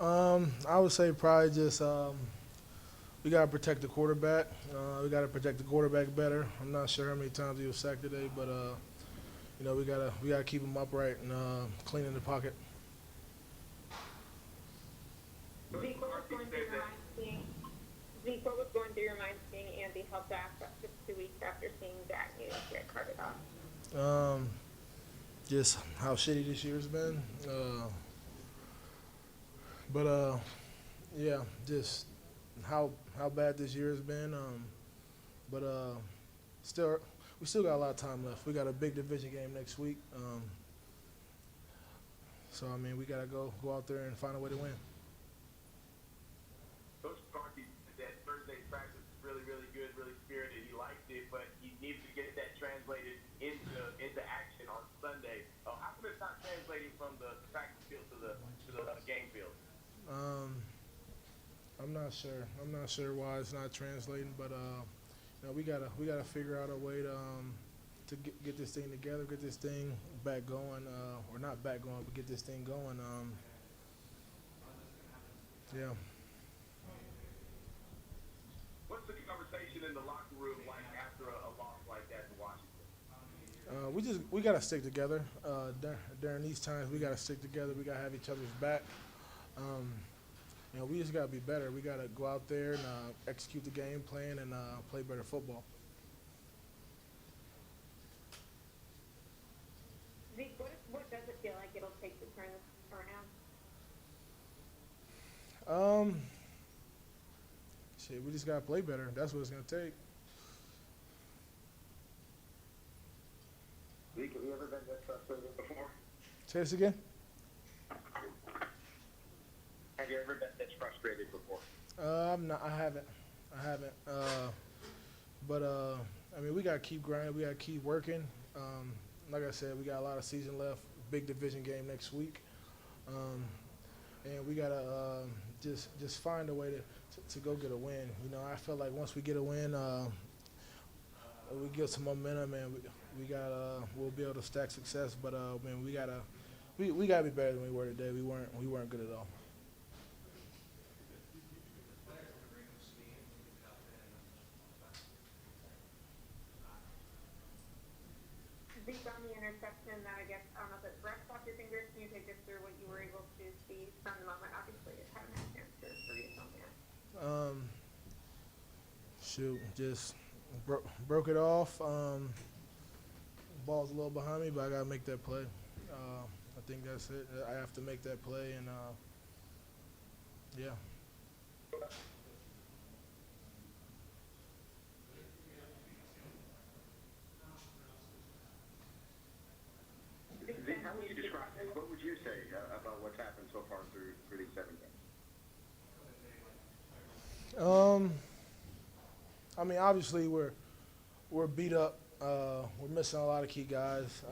I would say probably just we gotta protect the quarterback. We gotta protect the quarterback better. I'm not sure how many times he was sacked today, but we gotta keep him upright and clean in the pocket. Zeke, what was going through your mind seeing Zeke, what was going through your mind seeing Andy held back just 2 weeks after seeing Dak News get carted off? Um, just how shitty this year's been. But yeah, just how bad this year has been. But still, we still got a lot of time left. We got a big division game next week. So I mean, we gotta go out there and find a way to win. Coach McCarthy said that Thursday's practice is really, really good, really spirited. He liked it, but he needs to get that translated into action on Sunday. How come it's not translating from the practice field to the game field? Um, I'm not sure. I'm not sure why it's not translating, but we gotta figure out a way to get this thing together, get this thing back going, or not back going, but get this thing going. Yeah. What's the conversation in the locker room like after a loss like that in Washington? We gotta stick together. During these times, we gotta stick together. We gotta have each other's back. Um, we just gotta be better. We gotta go out there and execute the game plan and play better football. Zeke, what does it feel like it'll take to turn this around? Um, Shit, we just gotta play better. That's what it's gonna take. Zeke, have you ever been this frustrated before? Say this again. Have you ever been this frustrated before? I'm not. I haven't. I haven't. But I mean, we gotta keep grinding. We gotta keep working. Like I said, we got a lot of season left. Big division game next week, and we gotta just find a way to go get a win. I feel like once we get a win, we get some momentum, and we'll be able to stack success. But man, we gotta be better than we were today. We weren't good at all. Zeke, on the interception that I guess, I don't know if it rests off your fingers, can you take us through what you were able to see from the moment? Obviously, it hadn't had a chance to review film yet. Um, Shoot, just broke it off. Ball's a little behind me, but I gotta make that play. I think that's it. I have to make that play, and yeah. Zeke, how would you describe it? What would you say about what's happened so far through these 7 games? Um, I mean, obviously we're beat up. We're missing a lot of key guys,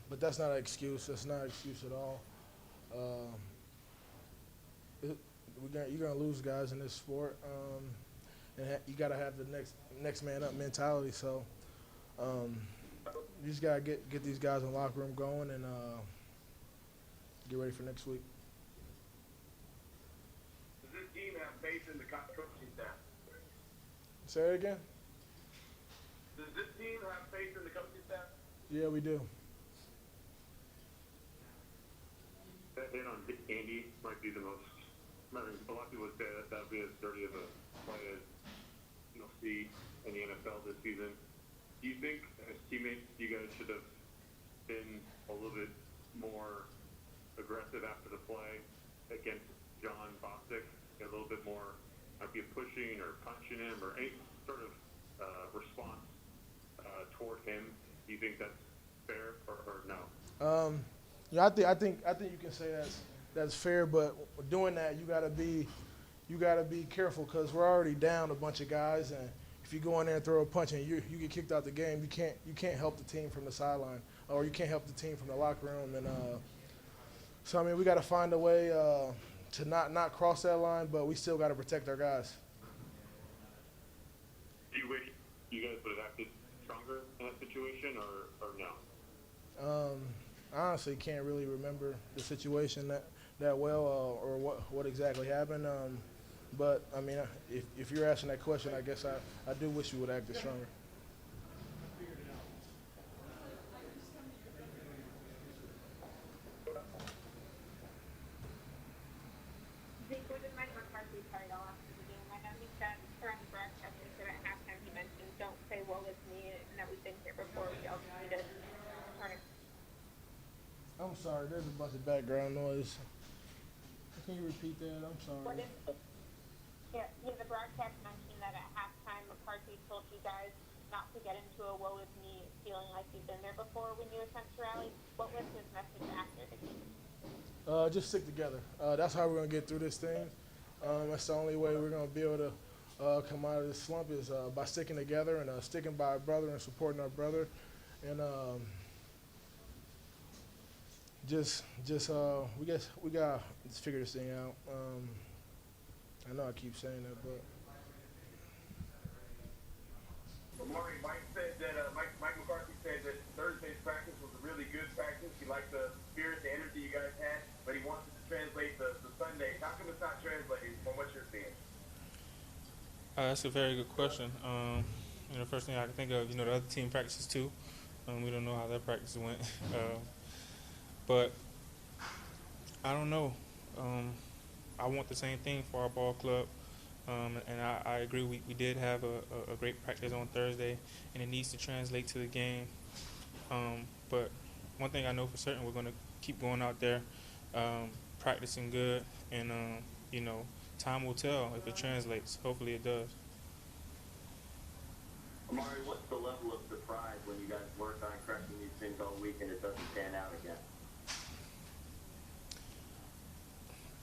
but that's not an excuse. That's not an excuse at all. Uh, you're gonna lose guys in this sport, and you gotta have the next man up mentality. So um, you just gotta get these guys in the locker room going and get ready for next week. Does this team have faith in the coaching staff? Say it again. Does this team have faith in the coaching staff? Yeah, we do. That hit on Andy might be the most. I mean, a lot of people would say that would be as dirty of a play as you'll see in the NFL this season. Do you think, as teammates, you guys should have been a little bit more aggressive after the play against John Bostic? A little bit more, might be a pushing or punching him or any sort of response toward him. Do you think that's fair or no? I think you can say that's fair, but doing that you gotta be careful because we're already down a bunch of guys, and if you go in there and throw a punch and you get kicked out the game, you can't help the team from the sideline, or you can't help the team from the locker room, and so I mean we got to find a way to not cross that line, but we still got to protect our guys. Do you wish you guys would have acted stronger in that situation or no? I honestly can't really remember the situation that well or what exactly happened. But I mean, if you're asking that question, I guess I do wish we would have acted stronger. Zeke, what did Mike McCarthy tell y'all after the game? I know he said during the broadcast, he said at halftime he mentioned, "Don't say woe is me," and that we've been here before. We all just need to turn it. I'm sorry, there's a bunch of background noise. Can you repeat that? I'm What sorry. is? Yeah, the broadcast mentioned that at halftime McCarthy told you guys not to get into a woe is me feeling like you've been there before when you attempt to rally. What was his message after the game? Just stick together. That's how we're gonna get through this thing. That's the only way we're gonna be able to come out of this slump is by sticking together and sticking by our brother and supporting our brother, and we gotta figure this thing out. I know I keep saying that, but Amari, Mike said that Mike McCarthy said that Thursday's practice was a really good practice. He liked the spirit, the energy you guys had, but he wants it to translate the Sunday. How come it's not translated from what you're seeing? That's a very good question. The first thing I can think of, the other team practices too. We don't know how their practice went, but I don't know. I want the same thing for our ball club, and I agree. We did have a great practice on Thursday, and it needs to translate to the game. But one thing I know for certain, we're going to keep going out there, practicing good, and time will tell if it translates. Hopefully it does. Amari, what's the level of surprise when you guys work on correcting these things all week and it doesn't pan out again?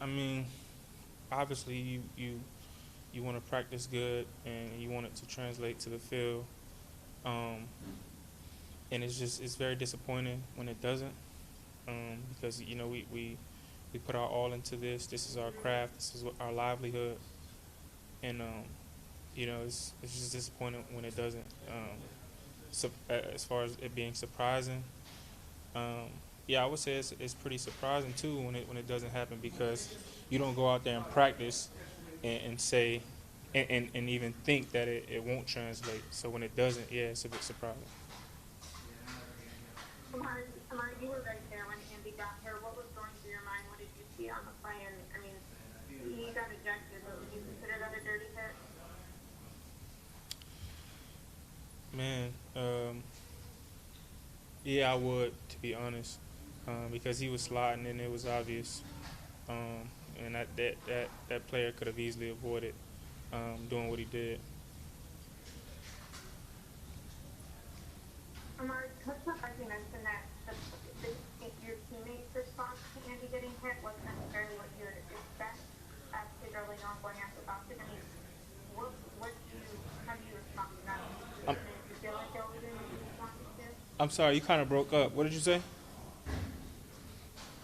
I mean, obviously you want to practice good and you want it to translate to the field, and it's very disappointing when it doesn't, because we put our all into this. This is our craft. This is our livelihood, and it's just disappointing when it doesn't. As far as it being surprising, yeah, I would say it's pretty surprising too when it doesn't happen, because you don't go out there and practice and say and even think that it won't translate. So when it doesn't, yeah, it's a bit surprising. Amari, you were right there when Andy got here. What was going through your mind? What did you see on the play? And I mean, he got ejected, but would you consider that a dirty hit? Man, yeah, I would, to be honest, because he was sliding and it was obvious, and that player could have easily avoided doing what he did. Amari, Coach McCarthy mentioned that your teammates' response to Andy getting hit wasn't necessarily what you would expect, particularly on going after Boston. I mean, how do you respond to that? Do you feel like y'all were doing what you wanted to? I'm sorry, you kind of broke up. What did you say?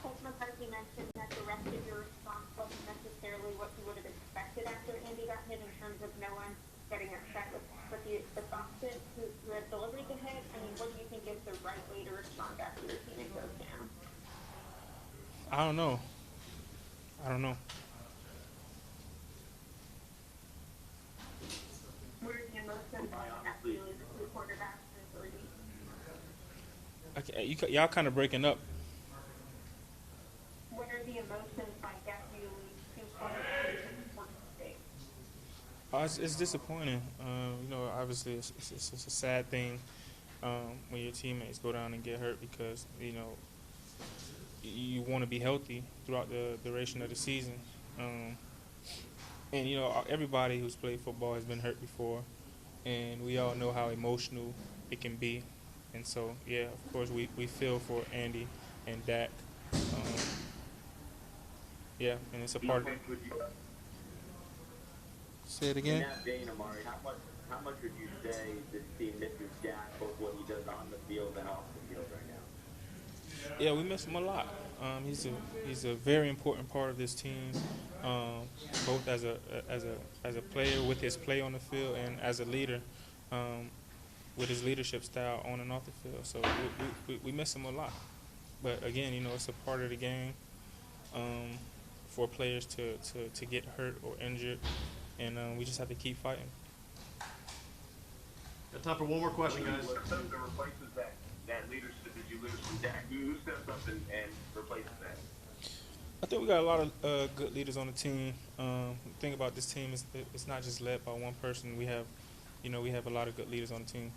Coach McCarthy mentioned that the rest of your response wasn't necessarily what you would have expected after Andy got hit, in terms of no one getting upset with the Boston who had delivered the hit. I mean, what do you think is the right way to respond after your teammate goes down? I don't know. What are the emotions after you lose two quarterbacks in 3 weeks? Y'all kind of breaking up. What are the emotions like after you lose two quarterbacks in 4 days? It's disappointing. Obviously it's a sad thing when your teammates go down and get hurt, because you want to be healthy throughout the duration of the season. And everybody who's played football has been hurt before, and we all know how emotional it can be. And so, yeah, of course, we feel for Andy and Dak. Yeah, and it's a part of it. Say it again. In that vein, Amari, how much would you say this team misses Dak, both what he does on the field and off the field right now? Yeah, we miss him a lot. He's a very important part of this team, both as a player with his play on the field, and as a leader with his leadership style on and off the field. So we miss him a lot. But again, it's a part of the game. for players to get hurt or injured, and we just have to keep fighting. Got time for one more question, guys. What replaces that leadership that you lose from Dak? Who steps up and replaces that? I think we got a lot of good leaders on the team. The thing about this team is it's not just led by one person. We have a lot of good leaders on the team.